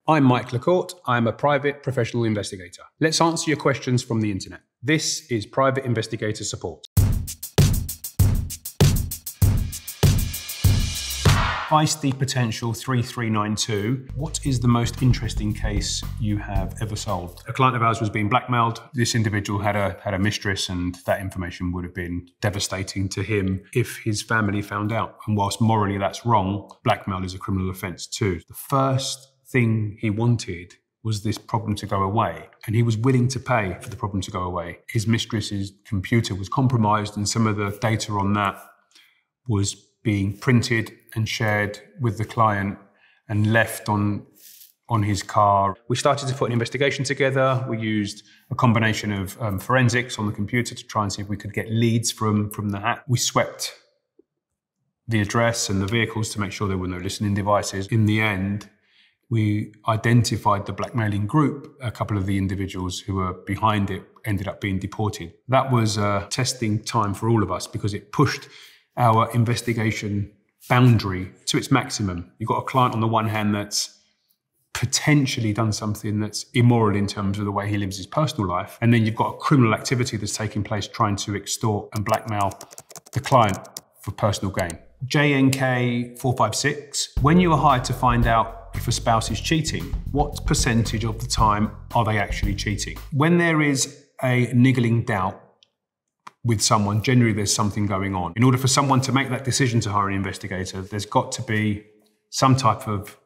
I'm Mike LaCorte. I'm a private professional investigator. Let's answer your questions from the internet. This is Private Investigator Support. Feisty Potential 3392. What is the most interesting case you have ever solved? A client of ours was being blackmailed. This individual had a mistress, and that information would have been devastating to him if his family found out. And whilst morally that's wrong, blackmail is a criminal offence too. The first thing he wanted was this problem to go away, and he was willing to pay for the problem to go away. His mistress's computer was compromised, and some of the data on that was being printed and shared with the client and left on his car. We started to put an investigation together. We used a combination of forensics on the computer to try and see if we could get leads from the hack. We swept the address and the vehicles to make sure there were no listening devices. In the end, we identified the blackmailing group. A couple of the individuals who were behind it ended up being deported. That was a testing time for all of us because it pushed our investigation boundary to its maximum. You've got a client on the one hand that's potentially done something that's immoral in terms of the way he lives his personal life, and then you've got a criminal activity that's taking place trying to extort and blackmail the client for personal gain. JNK 456, when you are hired to find out if a spouse is cheating, what percentage of the time are they actually cheating? When there is a niggling doubt with someone, generally there's something going on. In order for someone to make that decision to hire an investigator, there's got to be some type of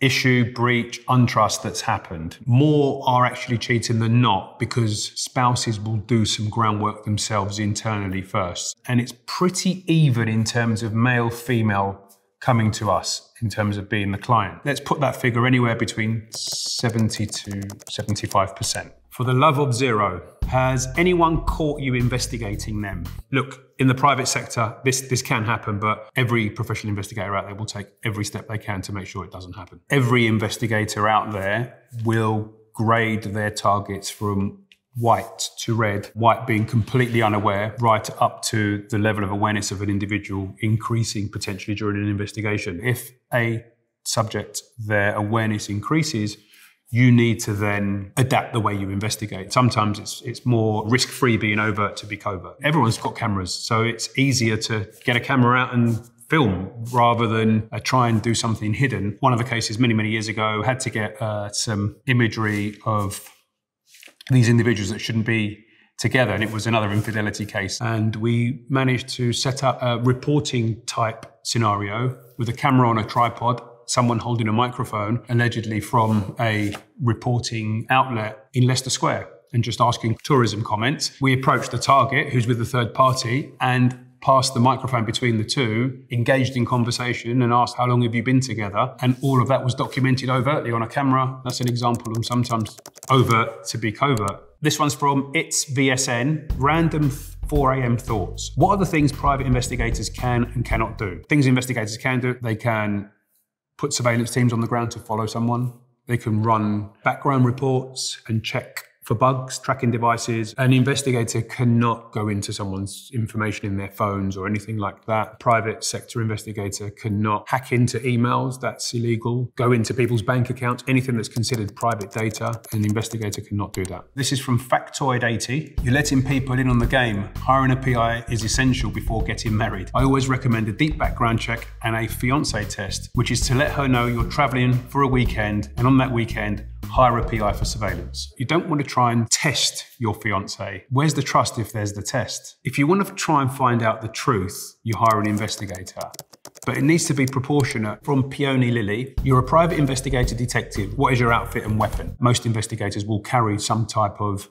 issue, breach, untrust that's happened. More are actually cheating than not because spouses will do some groundwork themselves internally first. And it's pretty even in terms of male, female coming to us in terms of being the client. Let's put that figure anywhere between 70 to 75%. For the love of zero, has anyone caught you investigating them? Look, in the private sector, this can happen, but every professional investigator out there will take every step they can to make sure it doesn't happen. Every investigator out there will grade their targets from white to red, white being completely unaware, right up to the level of awareness of an individual increasing potentially during an investigation. If a subject, their awareness increases, you need to then adapt the way you investigate. Sometimes it's more risk-free being overt to be covert. Everyone's got cameras, so it's easier to get a camera out and film rather than try and do something hidden. One of the cases many, many years ago had to get some imagery of these individuals that shouldn't be together, and it was another infidelity case. And we managed to set up a reporting type scenario with a camera on a tripod, someone holding a microphone, allegedly from a reporting outlet in Leicester Square, and just asking tourism comments. We approached the target, who's with the third party, and passed the microphone between the two, engaged in conversation and asked, how long have you been together? And all of that was documented overtly on a camera. That's an example of sometimes overt to be covert. This one's from It's VSN, random 4 a.m. thoughts. What are the things private investigators can and cannot do? Things investigators can do, they can put surveillance teams on the ground to follow someone. They can run background reports and check for bugs, tracking devices. An investigator cannot go into someone's information in their phones or anything like that. Private sector investigator cannot hack into emails, that's illegal. Go into people's bank accounts, anything that's considered private data, an investigator cannot do that. This is from Factoid80. You're letting people in on the game. Hiring a PI is essential before getting married. I always recommend a deep background check and a fiancé test, which is to let her know you're traveling for a weekend, and on that weekend, hire a PI for surveillance. You don't want to try and test your fiancé. Where's the trust if there's the test? If you want to try and find out the truth, you hire an investigator. But it needs to be proportionate. From Peony Lily, you're a private investigator detective. What is your outfit and weapon? Most investigators will carry some type of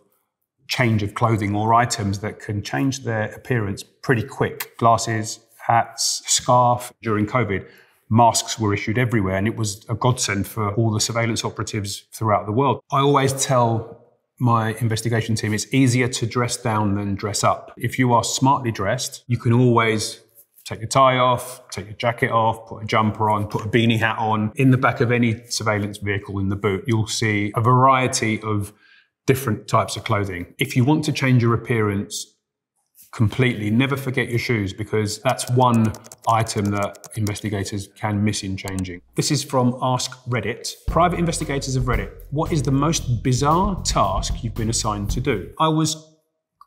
change of clothing or items that can change their appearance pretty quick. Glasses, hats, scarf. During COVID, masks were issued everywhere, and it was a godsend for all the surveillance operatives throughout the world. I always tell my investigation team it's easier to dress down than dress up. If you are smartly dressed, you can always take your tie off, take your jacket off, put a jumper on, put a beanie hat on. In the back of any surveillance vehicle in the boot, you'll see a variety of different types of clothing. If you want to change your appearance completely. Never forget your shoes, because that's one item that investigators can miss in changing. This is from Ask Reddit. Private investigators of Reddit, what is the most bizarre task you've been assigned to do? I was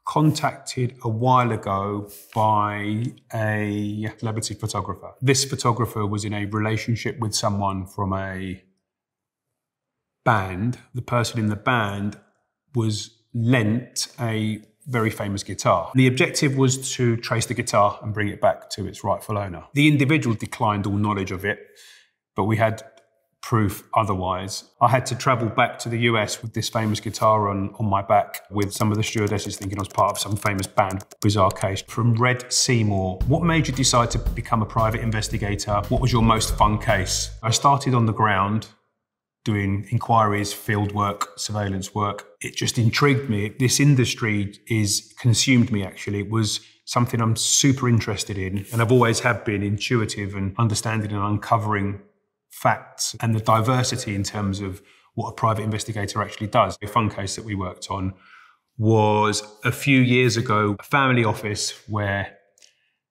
contacted a while ago by a celebrity photographer. This photographer was in a relationship with someone from a band. The person in the band was lent a very famous guitar. The objective was to trace the guitar and bring it back to its rightful owner. The individual declined all knowledge of it, but we had proof otherwise. I had to travel back to the US with this famous guitar on my back, with some of the stewardesses thinking I was part of some famous band. Bizarre case. From Red Seymour, what made you decide to become a private investigator? What was your most fun case? I started on the ground doing inquiries, field work, surveillance work. It just intrigued me. This industry consumed me, actually. It was something I'm super interested in, and I've always have been intuitive and understanding and uncovering facts and the diversity in terms of what a private investigator actually does. A fun case that we worked on was a few years ago, a family office where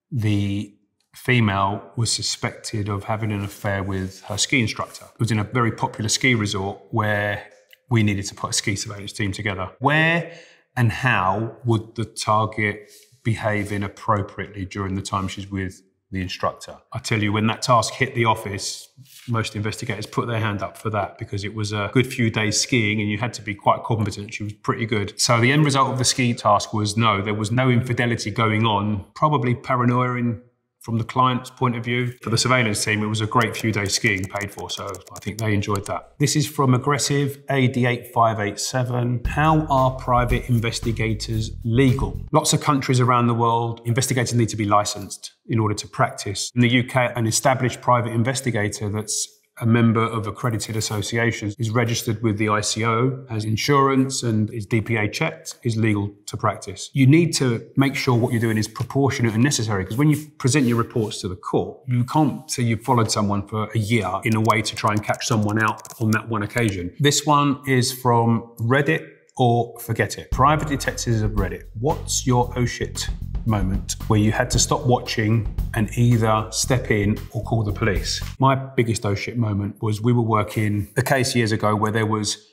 the female was suspected of having an affair with her ski instructor. It was in a very popular ski resort where we needed to put a ski surveillance team together. Where and how would the target behave inappropriately during the time she's with the instructor? I tell you, when that task hit the office, most investigators put their hand up for that, because it was a good few days skiing and you had to be quite competent. She was pretty good. So the end result of the ski task was no, there was no infidelity going on, probably paranoia from the client's point of view. For the surveillance team, it was a great few days skiing paid for, so I think they enjoyed that. This is from Aggressive AD8587. How are private investigators legal? Lots of countries around the world, investigators need to be licensed in order to practice. In the UK, an established private investigator that's a member of accredited associations is registered with the ICO, has insurance and is DPA checked, is legal to practice. You need to make sure what you're doing is proportionate and necessary, because when you present your reports to the court, you can't say you've followed someone for a year in a way to try and catch someone out on that one occasion. This one is from Reddit or Forget It. Private detectives of Reddit, what's your oh shit moment where you had to stop watching and either step in or call the police? My biggest oh shit moment was we were working a case years ago where there was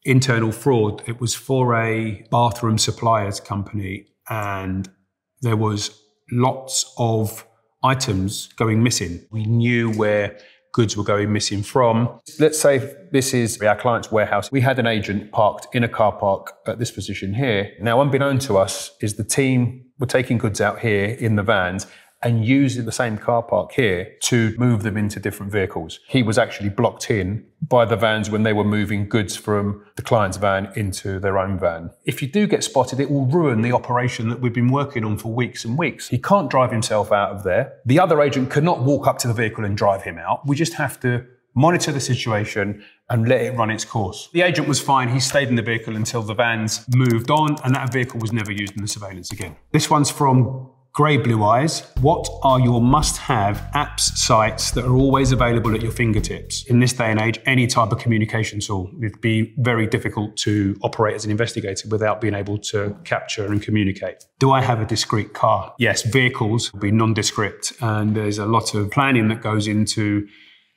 internal fraud. It was for a bathroom suppliers company, and there was lots of items going missing. We knew where goods were going missing from. Let's say this is our client's warehouse. We had an agent parked in a car park at this position here. Now, unbeknown to us is the team were taking goods out here in the vans and using the same car park here to move them into different vehicles. He was actually blocked in by the vans when they were moving goods from the client's van into their own van. If you do get spotted, it will ruin the operation that we've been working on for weeks and weeks. He can't drive himself out of there. The other agent cannot walk up to the vehicle and drive him out. We just have to monitor the situation and let it run its course. The agent was fine. He stayed in the vehicle until the vans moved on, and that vehicle was never used in the surveillance again. This one's from Grey Blue Eyes. What are your must-have apps, sites that are always available at your fingertips? In this day and age, any type of communication tool, it'd be very difficult to operate as an investigator without being able to capture and communicate. Do I have a discrete car? Yes, vehicles will be nondescript, and there's a lot of planning that goes into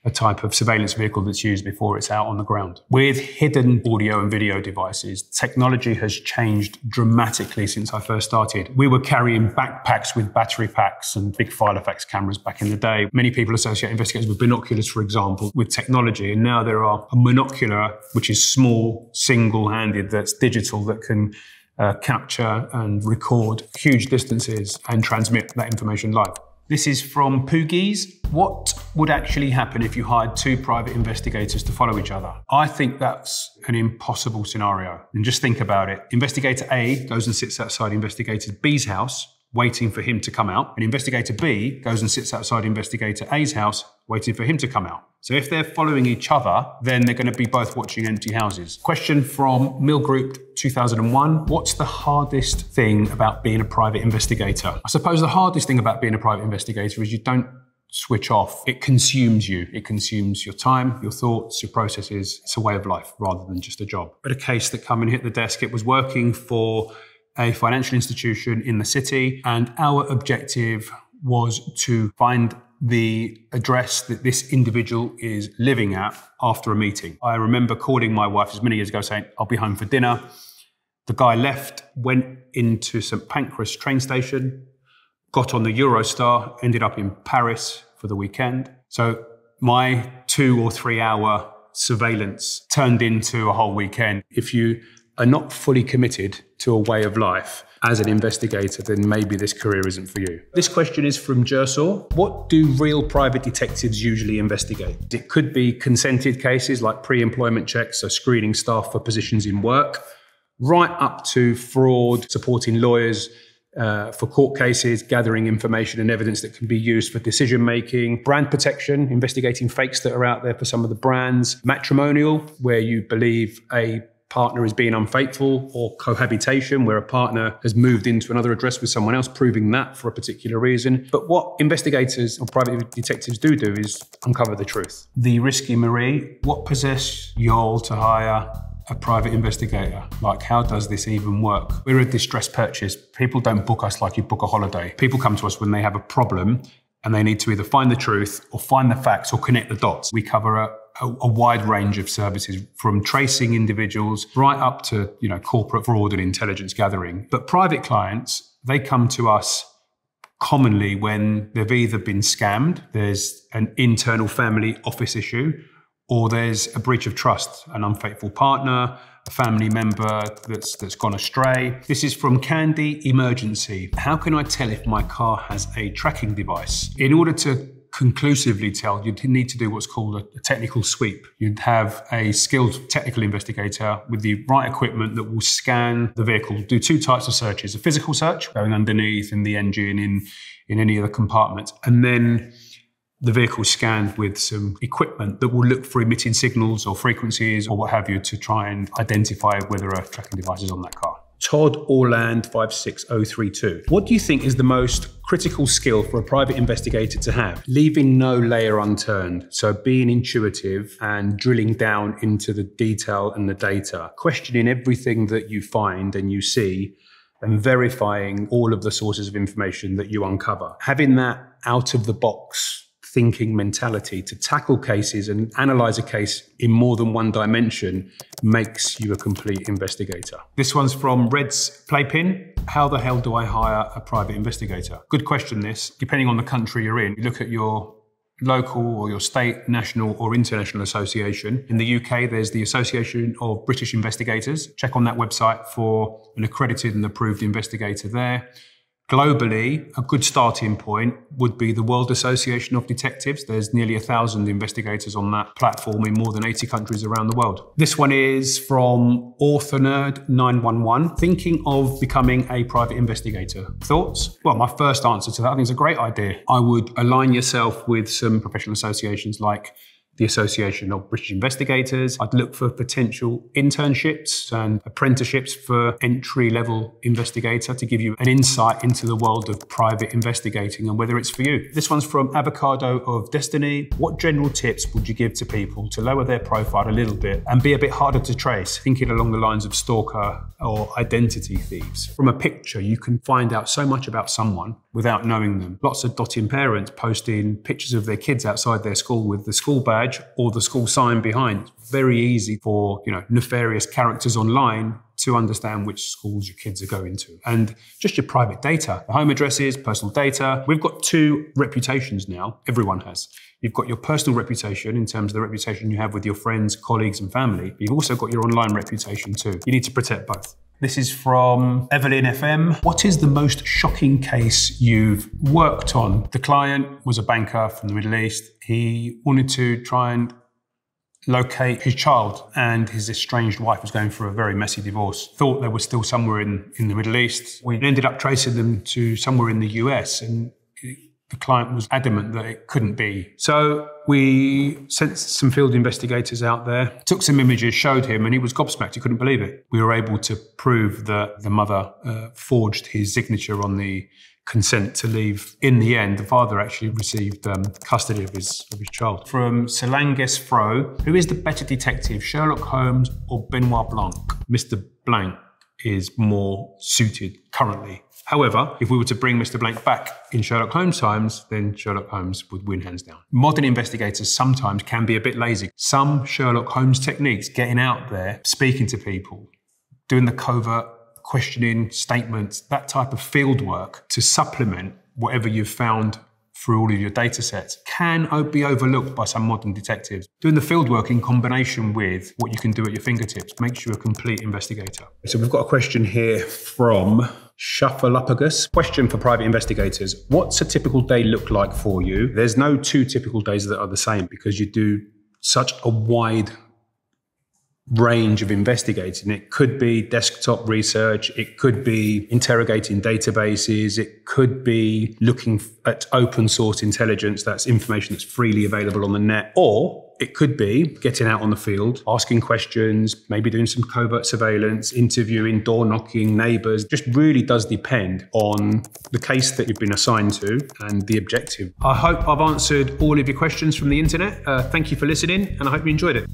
a type of surveillance vehicle that's used before it's out on the ground. With hidden audio and video devices, technology has changed dramatically since I first started. We were carrying backpacks with battery packs and big Filofax cameras back in the day. Many people associate investigators with binoculars, for example, with technology, and now there are a monocular, which is small, single-handed, that's digital, that can capture and record huge distances and transmit that information live. This is from Poogies. What would actually happen if you hired two private investigators to follow each other? I think that's an impossible scenario. And just think about it. Investigator A goes and sits outside Investigator B's house, waiting for him to come out. And Investigator B goes and sits outside Investigator A's house, waiting for him to come out. So if they're following each other, then they're going to be both watching empty houses. Question from Mill Group 2001. What's the hardest thing about being a private investigator? I suppose the hardest thing about being a private investigator is you don't switch off. It consumes you. It consumes your time, your thoughts, your processes. It's a way of life rather than just a job. But a case that come and hit the desk, it was working for a financial institution in the city, and our objective was to find the address that this individual is living at after a meeting. I remember calling my wife many years ago saying, I'll be home for dinner. The guy left, went into St. Pancras train station, got on the Eurostar, ended up in Paris for the weekend. So my 2 or 3 hour surveillance turned into a whole weekend. If you are not fully committed to a way of life as an investigator, then maybe this career isn't for you. This question is from Jersor. What do real private detectives usually investigate? It could be consented cases like pre-employment checks, so screening staff for positions in work, right up to fraud, supporting lawyers for court cases, gathering information and evidence that can be used for decision-making, brand protection, investigating fakes that are out there for some of the brands, matrimonial, where you believe a partner is being unfaithful, or cohabitation, where a partner has moved into another address with someone else, proving that for a particular reason. But what investigators or private detectives do is uncover the truth. The risky Marie, what possessed y'all to hire a private investigator? Like, how does this even work? We're a distressed purchase. People don't book us like you book a holiday. People come to us when they have a problem and they need to either find the truth or find the facts or connect the dots. We cover a wide range of services, from tracing individuals right up to, corporate fraud and intelligence gathering. But private clients, they come to us commonly when they've either been scammed, there's an internal family office issue, or there's a breach of trust, an unfaithful partner, a family member that's gone astray. This is from Candy Emergency. How can I tell if my car has a tracking device? In order to conclusively tell, you'd need to do what's called a technical sweep. You'd have a skilled technical investigator with the right equipment that will scan the vehicle, do 2 types of searches: a physical search, going underneath in the engine, in any of the compartments, and then the vehicle scanned with some equipment that will look for emitting signals or frequencies or what have you to try and identify whether a tracking device is on that car. Todd Orland 56032. What do you think is the most critical skill for a private investigator to have? Leaving no layer unturned. So being intuitive and drilling down into the detail and the data, questioning everything that you find and you see, and verifying all of the sources of information that you uncover. Having that out of the box thinking mentality to tackle cases and analyze a case in more than one dimension makes you a complete investigator. This one's from Red's Playpin. How the hell do I hire a private investigator? Good question, this. Depending on the country you're in, you look at your local or your state, national or international association. In the UK, there's the Association of British Investigators. Check on that website for an accredited and approved investigator there. Globally, a good starting point would be the World Association of Detectives. There's nearly 1,000 investigators on that platform in more than 80 countries around the world. This one is from AuthorNerd911. Thinking of becoming a private investigator. Thoughts? Well, my first answer to that, I think it's a great idea. I would align yourself with some professional associations like the Association of British Investigators. I'd look for potential internships and apprenticeships for entry-level investigator to give you an insight into the world of private investigating and whether it's for you. This one's from Avocado of Destiny. What general tips would you give to people to lower their profile a little bit and be a bit harder to trace, thinking along the lines of stalker or identity thieves? From a picture, you can find out so much about someone without knowing them. Lots of dotting parents posting pictures of their kids outside their school with the school badge or the school sign behind. Very easy for, nefarious characters online to understand which schools your kids are going to. And just your private data, the home addresses, personal data. We've got 2 reputations now. Everyone has. You've got your personal reputation in terms of the reputation you have with your friends, colleagues and family. But you've also got your online reputation too. You need to protect both. This is from Evelyn FM. What is the most shocking case you've worked on? The client was a banker from the Middle East. He wanted to try and locate his child, and his estranged wife was going through a very messy divorce. Thought they were still somewhere in the Middle East. We ended up tracing them to somewhere in the US, and the client was adamant that it couldn't be. So we sent some field investigators out there, took some images, showed him, and he was gobsmacked. He couldn't believe it. We were able to prove that the mother forged his signature on the consent to leave. In the end, the father actually received custody of his child. From Solanges Fro, who is the better detective, Sherlock Holmes or Benoit Blanc? Mr. Blanc is more suited currently. However, if we were to bring Mr. Blanc back in Sherlock Holmes times, then Sherlock Holmes would win hands down. Modern investigators sometimes can be a bit lazy. Some Sherlock Holmes techniques, getting out there, speaking to people, doing the covert questioning, statements, that type of field work to supplement whatever you've found through all of your data sets can be overlooked by some modern detectives. Doing the field work in combination with what you can do at your fingertips makes you a complete investigator. So we've got a question here from Shuffleuppagus. Question for private investigators. What's a typical day look like for you? There's no two typical days that are the same because you do such a wide range of investigating. It could be desktop research, it could be interrogating databases, it could be looking at open source intelligence, that's information that's freely available on the net, or it could be getting out on the field, asking questions, maybe doing some covert surveillance, interviewing, door knocking, neighbours. Just really does depend on the case that you've been assigned to and the objective. I hope I've answered all of your questions from the internet. Thank you for listening and I hope you enjoyed it.